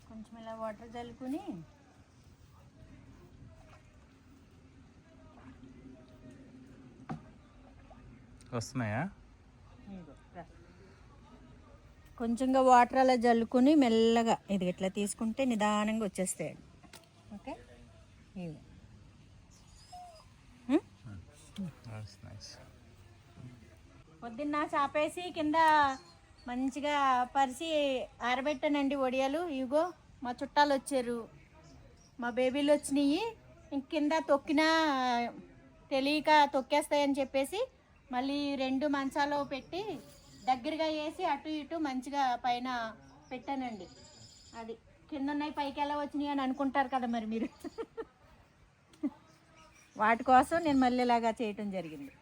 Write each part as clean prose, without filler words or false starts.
కొంచెం ఇలా వాటర్ చల్లుకుని వస్తున్నాయా? కొంచెంగా వాటర్ అలా జల్లుకుని మెల్లగా ఇది ఇట్లా తీసుకుంటే నిదానంగా వచ్చేస్తాయండి. ఓకే, పొద్దున్న చాపేసి కింద మంచిగా పరిచి ఆరబెట్టానండి వడియాలు. ఇగో మా చుట్టాలు వచ్చారు, మా బేబీలు వచ్చినాయి. ఇంక కింద తొక్కినా తెలియక తొక్కేస్తాయని చెప్పేసి మళ్ళీ 2 మంచాలు పెట్టి దగ్గరగా వేసి అటు ఇటు మంచిగా పైన పెట్టానండి. అది కింద ఉన్నాయి పైకి ఎలా వచ్చినాయి అని అనుకుంటారు కదా మరి మీరు. వాటి కోసం నేను మళ్ళీ ఇలాగా చేయటం జరిగింది.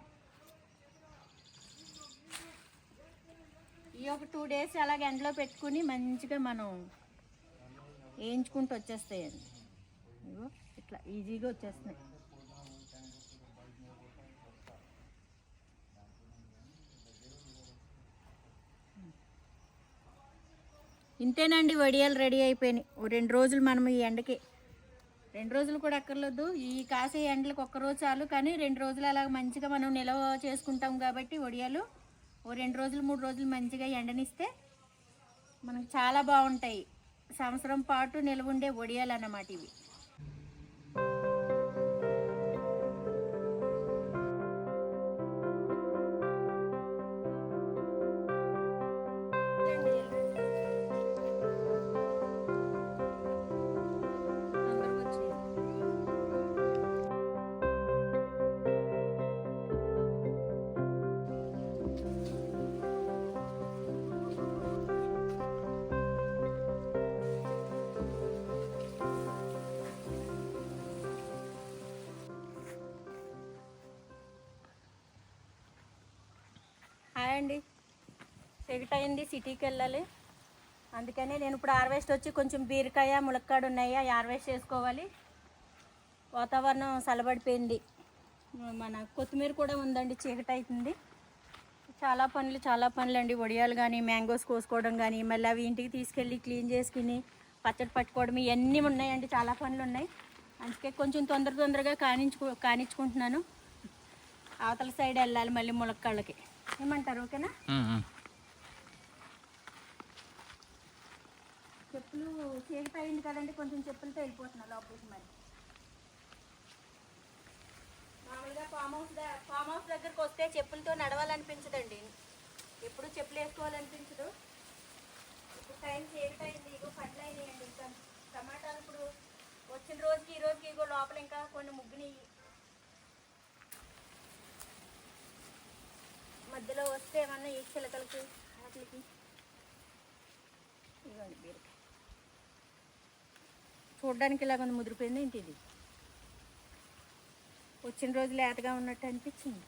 ఈ ఒక 2 డేస్ అలాగ ఎండలో పెట్టుకుని మంచిగా మనం వేయించుకుంటూ వచ్చేస్తాయండి. ఇగో ఇట్లా ఈజీగా వచ్చేస్తున్నాయి. ఇంతేనండి, వడియాలు రెడీ అయిపోయినాయి. 2 రోజులు మనం ఈ ఎండకి, 2 రోజులు కూడా అక్కర్లేదు, ఈ కాసే ఎండలకు 1 రోజు చాలు. కానీ 2 రోజులు అలాగ మంచిగా మనం నిల్వ చేసుకుంటాం కాబట్టి వడియాలు 2 రోజులు 3 రోజులు మంచిగా ఎండనిస్తే మనకు చాలా బాగుంటాయి. సంవత్సరం పాటు నిల్వ ఉండే వడియాలు అన్నమాట ఇవి. హాయ్ అండి, అయింది, సిటీకి వెళ్ళాలి. అందుకని నేను ఇప్పుడు హార్వెస్ట్ వచ్చి కొంచెం బీరకాయ ములక్కాడ ఉన్నాయి, అవి హార్వెస్ట్ చేసుకోవాలి. వాతావరణం చల్లబడిపోయింది. మన కొత్తిమీర కూడా ఉందండి, చీకటి అవుతుంది. చాలా పనులు అండి. వడియాలు కానీ మ్యాంగోస్ కోసుకోవడం కానీ మళ్ళీ అవి ఇంటికి తీసుకెళ్ళి క్లీన్ చేసుకుని పచ్చడి పట్టుకోవడం ఇవన్నీ ఉన్నాయండి, చాలా పనులు ఉన్నాయి. అందుకే కొంచెం తొందరగా కానించుకుంటున్నాను. అవతల సైడ్ వెళ్ళాలి మళ్ళీ ములక్కాళ్ళకి. ఏమంటారు? ఓకేనా? చెప్పులు చీకటి అయింది కదండి, కొంచెం చెప్పులతో వెళ్ళిపోతున్నా లోపలికి. మరి మామూలుగా ఫామ్ హౌస్ దగ్గరకు వస్తే చెప్పులతో నడవాలనిపించదండి, ఎప్పుడు చెప్పులు వేసుకోవాలనిపించదు. ఇప్పుడు టైం చీకటి అయింది, ఇగో పట్లు అయినాయండి. ఇంకా టమాటాలు ఇప్పుడు వచ్చిన రోజుకి ఈ రోజుకి ఇగో లోపల ఇంకా కొన్ని ముగ్గునియి. మధ్యలో వస్తే ఏమన్నా ఈ చిలకలకి వాటికి. ఇవ్వండి బీరకాయ, చూడడానికి ఇలా కొంచెం ముదిరిపోయింది. ఏంటి ఇది? వచ్చిన రోజు లేతగా ఉన్నట్టు అనిపించింది.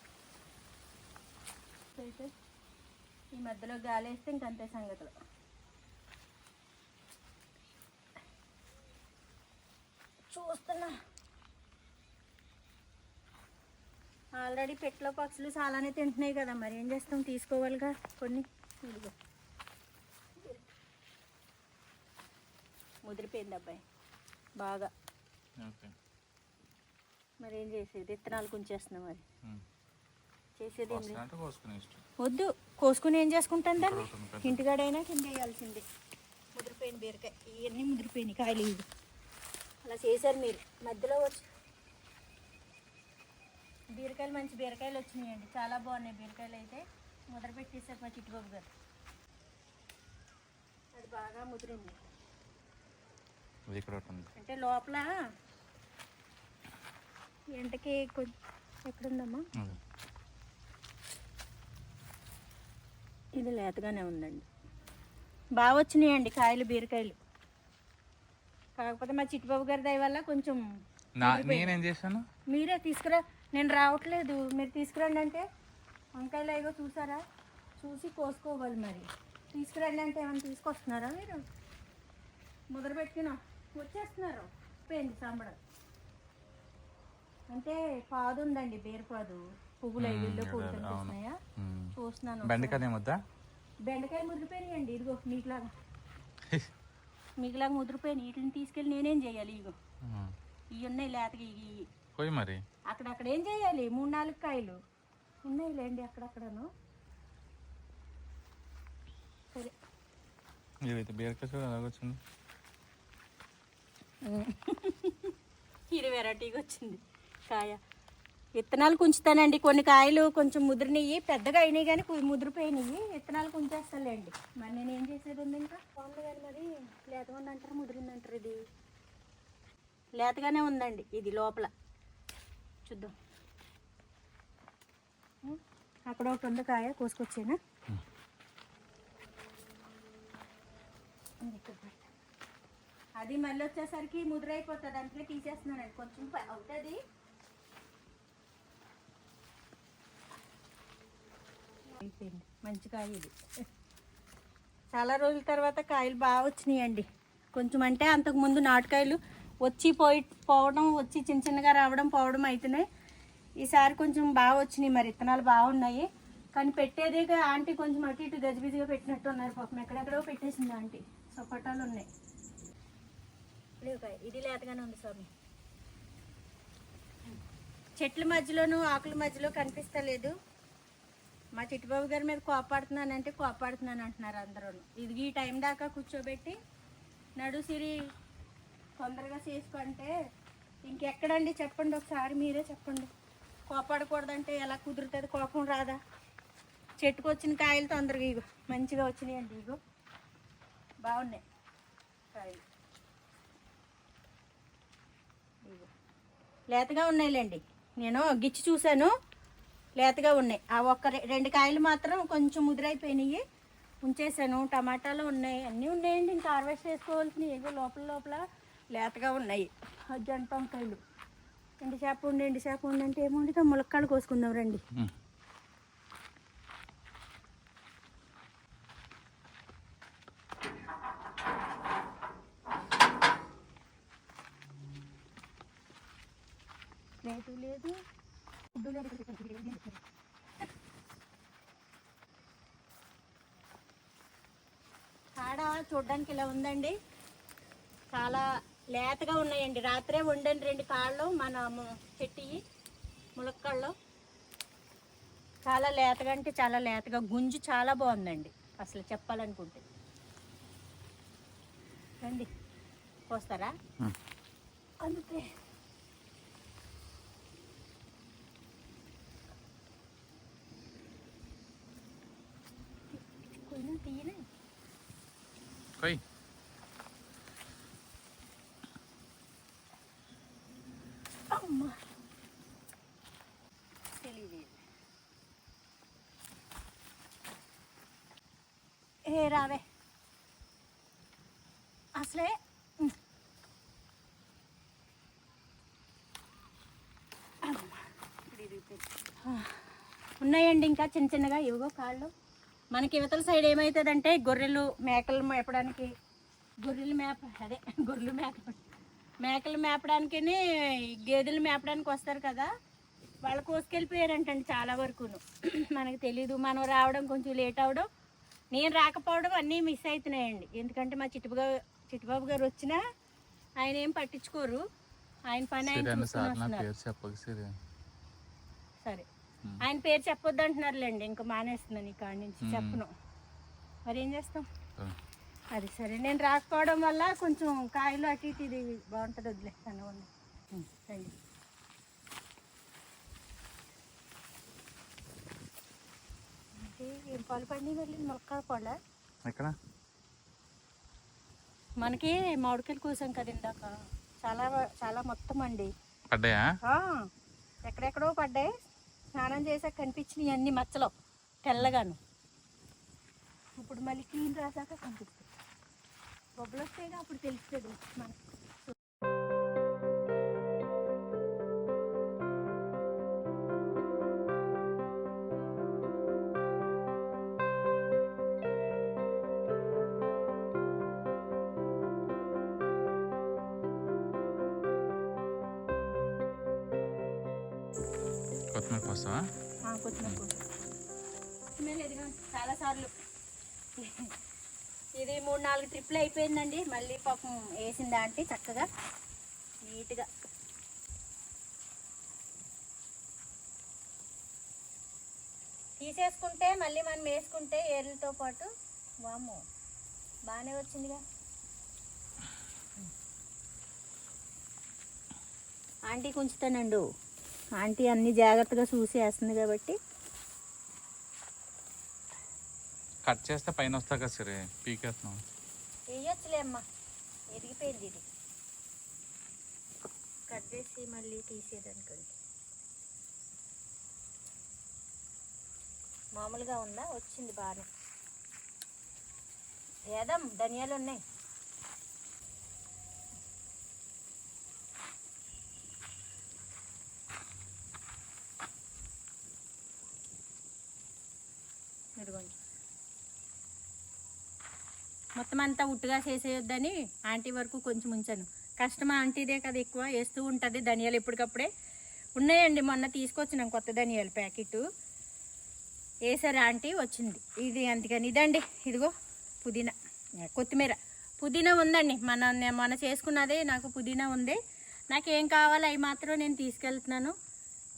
అయితే ఈ మధ్యలో గాలి వేస్తే ఇంకంతే సంగతులు. చూస్తున్నా ఆల్రెడీ పెట్లో పక్షులు చాలానే తింటున్నాయి కదా, మరి ఏం చేస్తాం, తీసుకోవాలిగా కొన్ని. ఇదిగో ముదిరిపోయింది అబ్బాయి బాగా. మరి ఏం చేసేది, విత్తనాలు కొంచేస్తున్నాం. మరి చేసేది వద్దు, కోసుకుని ఏం చేసుకుంటాను దాన్ని, ఇంటికాడైనా కింద వేయాల్సిందే. ముదిరిపోయింది బీరకాయ, ఇవన్నీ ముదిరిపోయినాయి కాయలు. ఇవి అలా చేశారు మీరు. మధ్యలో వచ్చి బీరకాయలు మంచి బీరకాయలు వచ్చినాయండి, చాలా బాగున్నాయి బీరకాయలు. అయితే ముద్ర పెట్టేశారు మా చిట్టుబాబు గారు. అది బాగా ముదిరింది. అంటే లోపల ఎంటకి ఎక్కడుందమ్మా, ఇది లేతగానే ఉందండి. బాగా వచ్చినాయండి కాయలు, బీరకాయలు. కాకపోతే మా చిట్టుబాబు గారి దయ వల్ల కొంచెం. నేనేం చేశాను, మీరే తీసుకురా, నేను రావట్లేదు, మీరు తీసుకురండి అంటే. వంకాయలు అయ్యో చూసారా, చూసి కోసుకోవాలి. మరి తీసుకురండి అంటే ఏమైనా తీసుకొస్తున్నారా మీరు? ముద్ర పెట్టుకున్నా వచ్చేస్తున్నారు పోయింది సంబడం. అంటే పాదు ఉందండి, బీరపాదు పువ్వులు ఐదుల్లో పూలు కనిపిస్తున్నాయా చూస్తున్నాను. బెండకాయ ముద్ద, బెండకాయ ముద్రపోయినాయండి. ఇదిగో మీకులాగా మీకులాగా ముద్రపోయినాయి. వీటిని తీసుకెళ్ళి నేనేం చేయాలి? ఇగో ఇవి ఉన్నాయి లేతగా, ఇవి పోయి మరి అక్కడక్కడ ఏం చేయాలి? 3-4 కాయలు ఉన్నాయిలేండి అక్కడక్కడను. సరే ఇదైతే బీరకాయ చూడ అలాగొచ్చింది. ఇది వెరైటీగా వచ్చింది కాయ. విత్తనాలు కుంచుతానండి. కొన్ని కాయలు కొంచెం ముదిరినవి, పెద్దగా అయినాయి కానీ ముదిరిపోయినాయి. విత్తనాలు కుంచేస్తానులేండి. మరి నేను ఏం చేసేది ఉంది ఇంకా బాగుంది కానీ మరి లేతగా ఉందంటారు ముదిరిందంటారు. ఇది లేతగానే ఉందండి. ఇది లోపల చూద్దాం. అక్కడ ఒకటి ఉంది కాయ, కోసుకొచ్చేనా? అది మళ్ళీ వచ్చేసరికి ముదిరైపోతుంది, అందుకే తీసేస్తున్నానండి. కొంచెం అవుతుంది. అయిపోయింది. మంచి కాయ ఇది. చాలా రోజుల తర్వాత కాయలు బాగా వచ్చినాయండి. కొంచెం అంటే అంతకుముందు నాటుకాయలు వచ్చి పోవడం, వచ్చి చిన్న చిన్నగా రావడం పోవడం అవుతున్నాయి. ఈసారి కొంచెం బాగా వచ్చినాయి. మరి విత్తనాలు బాగున్నాయి కానీ పెట్టేదే ఆంటీ కొంచెం అటు ఇటు గజిబిజిగా పెట్టినట్టు ఉన్నారు పాపం. ఎక్కడెక్కడో పెట్టేసింది ఆంటీ. సపోటాలు ఉన్నాయి. ఇది లేతగానే ఉంది స్వామి. చెట్ల మధ్యలోనూ ఆకుల మధ్యలో కనిపిస్తలేదు. మా చిట్టుబాబు గారి మీద కోపాడుతున్నానంటే కోపాడుతున్నాను అంటున్నారు అందరూ. ఇది ఈ టైం దాకా కూర్చోబెట్టి నడుసిరి తొందరగా చేసుకుంటే ఇంకెక్కడండి చెప్పండి, ఒకసారి మీరే చెప్పండి. కోపాడకూడదంటే ఎలా కుదురుతుంది? కోపం రాదా? చెట్టుకు వచ్చిన కాయలు తొందరగా ఇగో మంచిగా వచ్చినాయండి. ఇగో బాగున్నాయి కాయలు, ఇగో లేతగా ఉన్నాయిలేండి. నేను గిచ్చి చూశాను, లేతగా ఉన్నాయి. ఆ ఒక్క 2 కాయలు మాత్రం కొంచెం ముదిరైపోయినాయి, ఉంచేసాను. టమాటాలు ఉన్నాయి, అన్నీ ఉన్నాయండి. ఇంకా హార్వెస్ట్ చేసుకోవాల్సినవి ఏదో లోపల లేతగా ఉన్నాయి. జంట వంకాయలు, ఎండి చేప ఉండంటే ఏముండితో ములక్కాళ్ళు కోసుకుందాం రండి. లేదు లేదు కాడ చూడ్డానికి ఇలా ఉందండి. చాలా లేతగా ఉన్నాయండి. రాత్రే వండిన 2 కాళ్ళు మన చెట్టు ములక్కాళ్ళు. చాలా లేతగా అంటే చాలా లేతగా, గుంజు చాలా బాగుందండి అసలు చెప్పాలనుకుంటే. రండి పోస్తారా? అందుకే తీయనే అమ్మా తెలియదు. ఏ రావే అసలే. ఉన్నాయండి ఇంకా చిన్న చిన్నగా ఇవిగో కాళ్ళు. మనకి యువతల సైడ్ ఏమవుతుందంటే గొర్రెలు మేకలు మేపడానికి, మేకలు మేపడానికి గేదెలు మేపడానికి వస్తారు కదా, వాళ్ళు కోసుకెళ్ళిపోయారంటండి చాలా వరకును. మనకు తెలీదు. మనం రావడం కొంచెం లేట్ అవడం, నేను రాకపోవడం అన్నీ మిస్ అవుతున్నాయండి. ఎందుకంటే మా చిట్టుబాబు గారు వచ్చినా ఆయన ఏం పట్టించుకోరు. ఆయన పని ఆయన చూసుకున్నారు. సరే ఆయన పేరు చెప్పొద్దు అంటున్నారులేండి. ఇంకా మానేస్తున్నాను ఈ కాడి నుంచి, చెప్పను. మరి ఏం చేస్తాం? అది సరే, నేను రాకపోవడం వల్ల కొంచెం కాయలు అటు ఇటు ఇది బాగుంటుంది, వదిలేస్తాను. రండి. ఏం పాలు పండి మళ్ళీ మొలక్కాడ పళ్ళ ఎక్కడ మనకి మామిడికాయలు కోసాం కదా ఇందాక, చాలా చాలా మొత్తం అండి పడ్డాయా? ఎక్కడెక్కడో పడ్డాయి. స్నానం చేసాక కనిపించినాయి అన్ని మచ్చలో తెల్లగాను. ఇప్పుడు మళ్ళీ క్లీన్ రాసాక కనిపిస్తుంది. బొబ్బలు వస్తేగా అప్పుడు తెలుస్తుంది మనకి. కొత్తిమీర కోస్తావా? కొత్తిమీర కోసం కొత్తిమీర ఎదిగండి చాలాసార్లు. ఇది 3-4 ట్రిప్లు అయిపోయిందండి. మళ్ళీ పాపం వేసిందా అంటే చక్కగా నీట్గా తీసేసుకుంటే మళ్ళీ మనం వేసుకుంటే ఏర్లతో పాటు వాము బాగానే వచ్చిందిగా. ఆంటీకి ఉంచుతానండు. ఆంటీ అన్ని జాగ్రత్తగా చూసి వేస్తుంది కాబట్టి. కట్ చేస్తే పైన వస్తా కదా సరే, పీకేస్తున్నావు. వేయొచ్చులే అమ్మా, ఎదిగిపోయింది ఇది. కట్ చేసి మళ్ళీ తీసేదనుకోండి. మామూలుగా ఉందా? వచ్చింది బాగానే. వేద్దాం, ధనియాలు ఉన్నాయి. ఇదిగోండి, మొత్తం అంతా ఉట్టుగా చేసేయొద్దని ఆంటీ వరకు కొంచెం ఉంచాను. కష్టం ఆంటీదే కదా, ఎక్కువ వేస్తూ ఉంటుంది ధనియాలు. ఎప్పటికప్పుడే ఉన్నాయండి, మొన్న తీసుకొచ్చినాం కొత్త ధనియాలు ప్యాకెట్. వేసారు ఆంటీ, వచ్చింది ఇది. అందుకని ఇదండి, ఇదిగో పుదీనా, కొత్తిమీర. పుదీనా ఉందండి, మన చేసుకున్నదే. నాకు పుదీనా ఉంది. నాకు ఏం కావాలో అవి మాత్రం నేను తీసుకెళ్తున్నాను.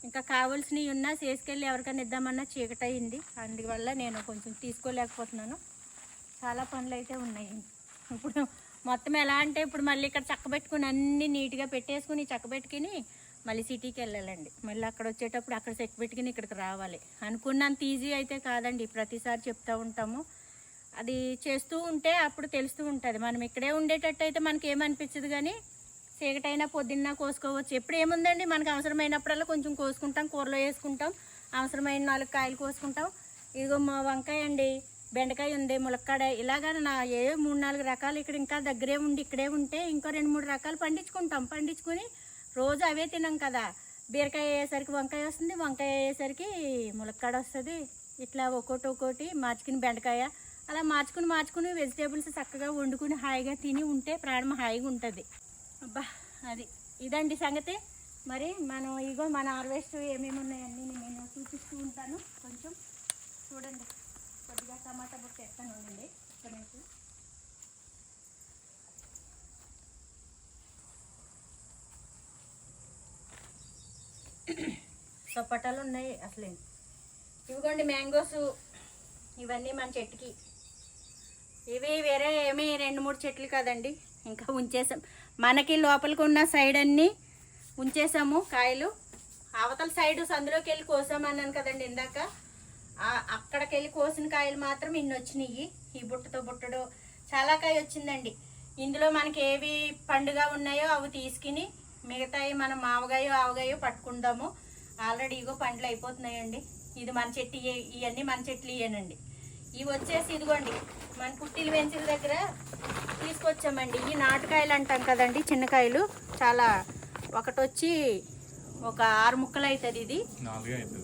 ఇంకా కావాల్సినవి ఉన్నా చేసుకెళ్ళి ఎవరికైనా ఇద్దామన్నా చీకటి అయింది, అందువల్ల నేను కొంచెం తీసుకోలేకపోతున్నాను. చాలా పనులు అయితే ఉన్నాయి. ఇప్పుడు మొత్తం ఎలా అంటే, ఇప్పుడు మళ్ళీ ఇక్కడ చక్కబెట్టుకుని అన్నీ నీట్గా పెట్టేసుకుని చక్కబెట్టుకుని మళ్ళీ సిటీకి వెళ్ళాలండి. మళ్ళీ అక్కడ వచ్చేటప్పుడు అక్కడ చెక్ పెట్టుకుని ఇక్కడికి రావాలి. అనుకున్నంత ఈజీ అయితే కాదండి, ప్రతిసారి చెప్తూ ఉంటాము. అది చేస్తూ ఉంటే అప్పుడు తెలుస్తూ ఉంటుంది. మనం ఇక్కడే ఉండేటట్టు అయితే మనకి ఏమనిపించదు, కానీ చీకటైనా పొద్దున్న కోసుకోవచ్చు. ఎప్పుడు ఏముందండి, మనకు అవసరమైనప్పుడల్లా కొంచెం కోసుకుంటాం, కూరలో వేసుకుంటాం. అవసరమైన 4 కాయలు కోసుకుంటాం. ఇదిగో మా వంకాయ అండి, బెండకాయ ఉంది, ములక్కాడ, ఇలాగా నా 3-4 రకాలు ఇక్కడ ఇంకా దగ్గరే ఉండి ఇక్కడే ఉంటే ఇంకో 2-3 రకాలు పండించుకుంటాం. పండించుకుని రోజు అవే తినాం కదా. బీరకాయ అయ్యేసరికి వంకాయ వస్తుంది, వంకాయ అయ్యేసరికి ములక్కాడ వస్తుంది. ఇట్లా ఒక్కోటి మార్చుకుని బెండకాయ, అలా మార్చుకుని వెజిటేబుల్స్ చక్కగా వండుకుని హాయిగా తిని ఉంటే ప్రాణం హాయిగా ఉంటుంది. అబ్బా, అది ఇదండి సంగతి. మరి మనం ఇగో మన హార్వెస్ట్ ఏమేమి ఉన్నాయన్నీ నేను చూపిస్తూ ఉంటాను. కొంచెం చూడండి. కొద్దిగా టమాటా బుట్ట ఎత్తాను ఉండండి. సపోటాలు ఉన్నాయి అసలే. ఇవిగోండి మ్యాంగోస్, ఇవన్నీ మన చెట్టుకి. ఇవి వేరే ఏమీ 2-3 చెట్లు కాదండి, ఇంకా ఉంచేసాం. మనకి లోపలికి ఉన్న సైడ్ అన్నీ ఉంచేసాము కాయలు. అవతల సైడు సందులోకి వెళ్ళి కోసామన్నాను కదండి ఇందాక, అక్కడికి వెళ్ళి కోసిన కాయలు మాత్రం ఇన్ని వచ్చినాయి. ఈ బుట్టడు చాలా కాయ వచ్చిందండి. ఇందులో మనకి ఏవి పండుగ ఉన్నాయో అవి తీసుకుని మిగతాయి మనం ఆవగాయో పట్టుకుందాము. ఆల్రెడీ ఇగో పండ్లు అయిపోతున్నాయండి. ఇది మన చెట్టు, ఇవన్నీ మన చెట్లు ఇవేనండి. ఇవి వచ్చేసి ఇదిగోండి మన పుట్టిలు వెంచుల దగ్గర తీసుకొచ్చామండి. ఈ నాటుకాయలు అంటాం కదండి, చిన్నకాయలు. చాలా, ఒకటి వచ్చి ఒక 6 ముక్కలు అవుతుంది. ఇది 4 1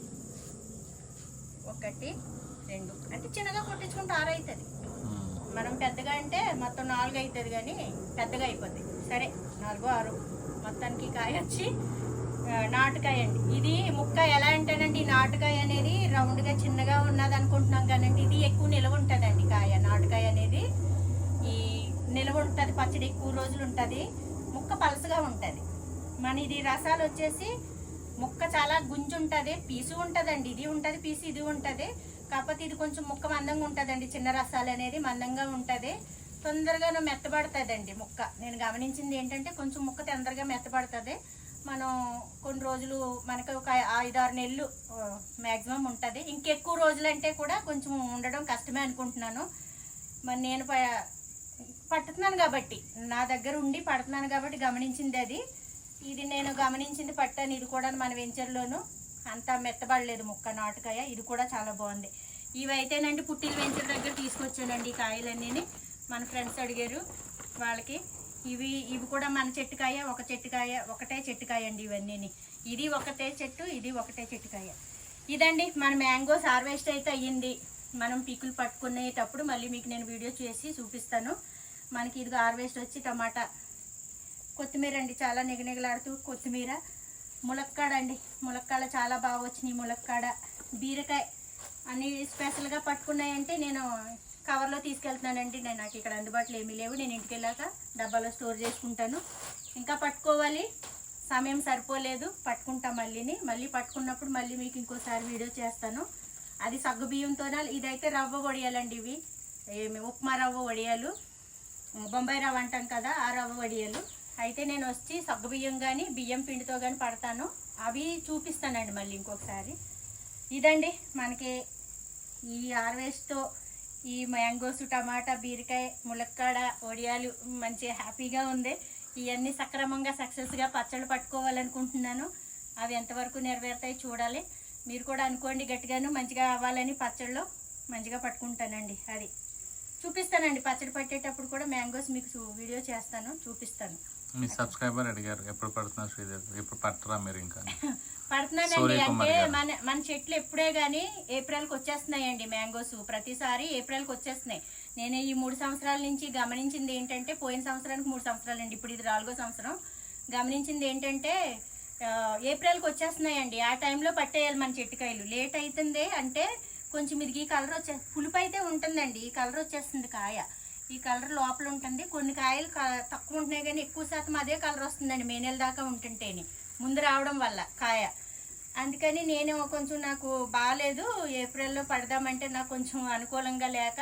2 అంటే చిన్నగా కొట్టించుకుంటే 6 అవుతుంది. మనం పెద్దగా అంటే మొత్తం 4 అవుతుంది, కానీ పెద్దగా అయిపోద్ది. సరే 4, 6 మొత్తానికి కాయ వచ్చి నాటుకాయ అండి. ఇది ముక్క ఎలా అంటేనండి, ఈ నాటుకాయ అనేది రౌండ్గా చిన్నగా ఉన్నది అనుకుంటున్నాం కానండి, ఇది ఎక్కువ నిల్వ ఉంటుందండి. నాటుకాయ అనేది ఈ నిల్వ ఉంటుంది, పచ్చడి ఎక్కువ రోజులు ఉంటుంది. ముక్క పలసగా ఉంటుంది. మన ఇది రసాలు వచ్చేసి ముక్క చాలా గుంజు ఉంటుంది, పీసు ఉంటుందండి. ఇది ఉంటుంది పీసు, ఇది ఉంటుంది. కాకపోతే ఇది కొంచెం ముక్క మందంగా ఉంటుందండి. చిన్న రసాలు అనేది మందంగా ఉంటుంది, తొందరగా మెత్తబడుతుందండి ముక్క. నేను గమనించింది ఏంటంటే కొంచెం ముక్క తొందరగా మెత్తబడుతుంది. మనం కొన్ని రోజులు, మనకు ఒక 5-6 నెలలు మ్యాక్సిమం ఉంటుంది. ఇంకెక్కువ రోజులు అంటే కూడా కొంచెం ఉండడం కష్టమే అనుకుంటున్నాను. మరి నేను పట్టుతున్నాను కాబట్టి, నా దగ్గర ఉండి పడుతున్నాను కాబట్టి గమనించింది అది. ఇది నేను గమనించింది, పట్టాను. ఇది కూడా మన వెంచర్లోను అంత మెత్తబడలేదు ముక్క నాటుకాయ. ఇది కూడా చాలా బాగుంది. ఇవైతేనండి పుట్టిల వెంచర్ దగ్గర తీసుకొచ్చానండి ఈ కాయలన్నీ. మన ఫ్రెండ్స్ అడిగారు వాళ్ళకి. ఇవి కూడా మన చెట్టుకాయ, ఒకటే చెట్టుకాయ అండి ఇవన్నీ. ఇది ఒకటే చెట్టు, ఇది ఒకటే చెట్టుకాయ. ఇదండి మన మ్యాంగోస్ హార్వెస్ట్ అయితే అయ్యింది. మనం పీకులు పట్టుకునేటప్పుడు మళ్ళీ మీకు నేను వీడియో చేసి చూపిస్తాను. మనకి ఇది హార్వెస్ట్ వచ్చి టమాటా, కొత్తిమీర అండి, చాలా నిగనిగలాడుతూ కొత్తిమీర. ములక్కాడ అండి, ములక్కాడ చాలా బాగా వచ్చినాయి. ములక్కాడ, బీరకాయ అన్నీ స్పెషల్గా పట్టుకున్నాయంటే నేను కవర్లో తీసుకెళ్తున్నానండి. నేను నాకు ఇక్కడ అందుబాటులో ఏమీ లేవు. నేను ఇంటికి వెళ్ళాక డబ్బాలో స్టోర్ చేసుకుంటాను. ఇంకా పట్టుకోవాలి, సమయం సరిపోలేదు. పట్టుకుంటా మళ్ళీ పట్టుకున్నప్పుడు మళ్ళీ మీకు ఇంకోసారి వీడియో చేస్తాను. అది సగ్గు బియ్యంతోనే. ఇదైతే రవ్వ వడియాలండి. ఇవి ఉప్మా రవ్వ వడియాలు, బొంబాయి రవ్వ అంటాం కదా, ఆ రవ్వ వడియాలు. అయితే నేను వచ్చి సగ్గు బియ్యం కానీ బియ్యం పిండితో కానీ పడతాను. అవి చూపిస్తానండి మళ్ళీ ఇంకొకసారి. ఇదండి మనకి ఈ హార్వెస్ట్తో ఈ మ్యాంగోస్, టమాటా, బీరకాయ, ములక్కాడ, వడియాలు మంచి హ్యాపీగా ఉంది. ఇవన్నీ సక్రమంగా సక్సెస్గా పచ్చళ్ళు పట్టుకోవాలనుకుంటున్నాను. అవి ఎంతవరకు నెరవేరుతాయి చూడాలి. మీరు కూడా అనుకోండి గట్టిగాను, మంచిగా అవ్వాలని. పచ్చళ్ళు మంచిగా పట్టుకుంటానండి. అది చూపిస్తానండి. పచ్చడి పట్టేటప్పుడు కూడా మ్యాంగోస్ మీకు వీడియో చేస్తాను, చూపిస్తాను. మీ సబ్స్క్రైబర్ అడిగారు ఎప్పుడు పడుతున్నారు శ్రీదేవి, ఎప్పుడు పట్టరా మీరు? ఇంకా పడుతున్నానండి. అంటే మన చెట్లు ఎప్పుడే కానీ ఏప్రిల్కి వచ్చేస్తున్నాయండి మ్యాంగోస్. ప్రతిసారి ఏప్రిల్కి వచ్చేస్తున్నాయి. నేను ఈ 3 సంవత్సరాల నుంచి గమనించింది ఏంటంటే, పోయిన సంవత్సరానికి 3 సంవత్సరాలండి, ఇప్పుడు ఇది 4వ సంవత్సరం. గమనించింది ఏంటంటే ఏప్రిల్కి వచ్చేస్తున్నాయండి. ఆ టైంలో పట్టేయాలి మన చెట్టుకాయలు. లేట్ అవుతుంది అంటే కొంచెం ఇది ఈ కలర్ పులుపు అయితే ఉంటుందండి. ఈ కలర్ వచ్చేస్తుంది కాయ. ఈ కలర్ లోపల ఉంటుంది. కొన్ని కాయలు తక్కువ ఉంటున్నాయి కానీ ఎక్కువ శాతం అదే కలర్ వస్తుందండి. మే నెల దాకా ఉంటుంటేనే ముందు రావడం వల్ల కాయ. అందుకని నేను కొంచెం నాకు బాగాలేదు, ఏప్రిల్లో పడదామంటే నాకు కొంచెం అనుకూలంగా లేక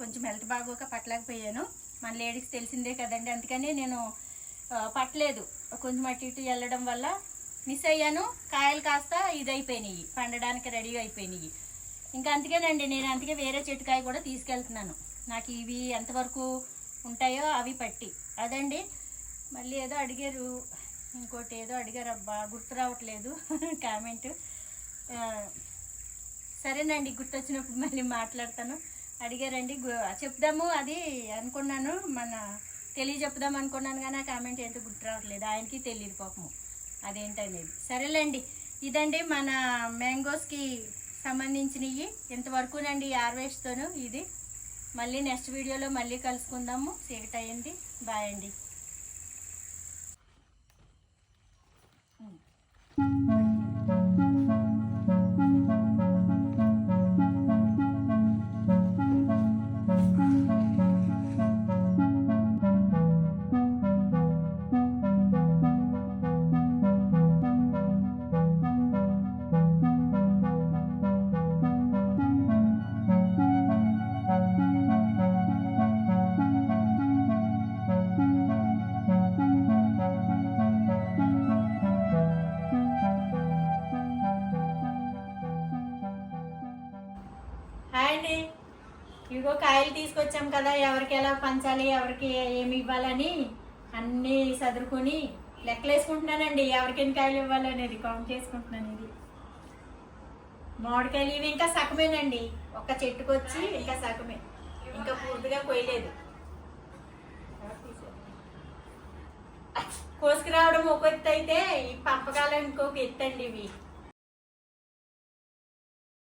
కొంచెం హెల్త్ బాగోక పట్టలేకపోయాను. మన లేడీస్ తెలిసిందే కదండి. అందుకని నేను పట్టలేదు. కొంచెం అటు ఇటు వెళ్ళడం వల్ల మిస్ అయ్యాను. కాయలు కాస్త ఇదైపోయినాయి, పండడానికి రెడీగా అయిపోయినాయి. ఇంకా అందుకేనండి నేను అందుకే వేరే చెట్టుకాయ కూడా తీసుకెళ్తున్నాను. నాకు ఇవి ఎంతవరకు ఉంటాయో అవి పట్టి. అదండి. మళ్ళీ ఏదో అడిగారు, ఇంకోటి ఏదో అడిగారు, అబ్బా గుర్తు రావట్లేదు కామెంట్. సరేనండి, గుర్తొచ్చినప్పుడు మళ్ళీ మాట్లాడతాను. అడిగారండి, చెప్దాము అది అనుకున్నాను, చెప్దాం అనుకున్నాను కానీ ఆ కామెంట్ ఏంటో గుర్తు రావట్లేదు. ఆయనకి తెలియదు పాపము అదేంటనేది. సరేలేండి, ఇదండి మన మ్యాంగోస్కి సంబంధించినవి ఇంతవరకునండి హార్వెస్ట్తోను. ఇది మళ్ళీ నెక్స్ట్ వీడియోలో మళ్ళీ కలుసుకుందాము. చీకటి అయింది. బాయ్ అండి. ఇదిగో కాయలు తీసుకొచ్చాం కదా, ఎవరికి ఎలా పంచాలి, ఎవరికి ఏమి ఇవ్వాలని అన్నీ సదురుకొని లెక్కలు వేసుకుంటున్నానండి. ఎవరికి ఎన్ని కాయలు ఇవ్వాలనేది కౌంట్ చేసుకుంటున్నాను. ఇది మామిడికాయలు ఇవి ఇంకా సగమేనండి. ఒక చెట్టుకు వచ్చి ఇంకా సగమే, ఇంకా పూర్తిగా కొయ్యలేదు. కోసుకురావడం ఒక ఎత్తు అయితే ఈ పంపకాలు ఇంకొక ఎత్తు అండి. ఇవి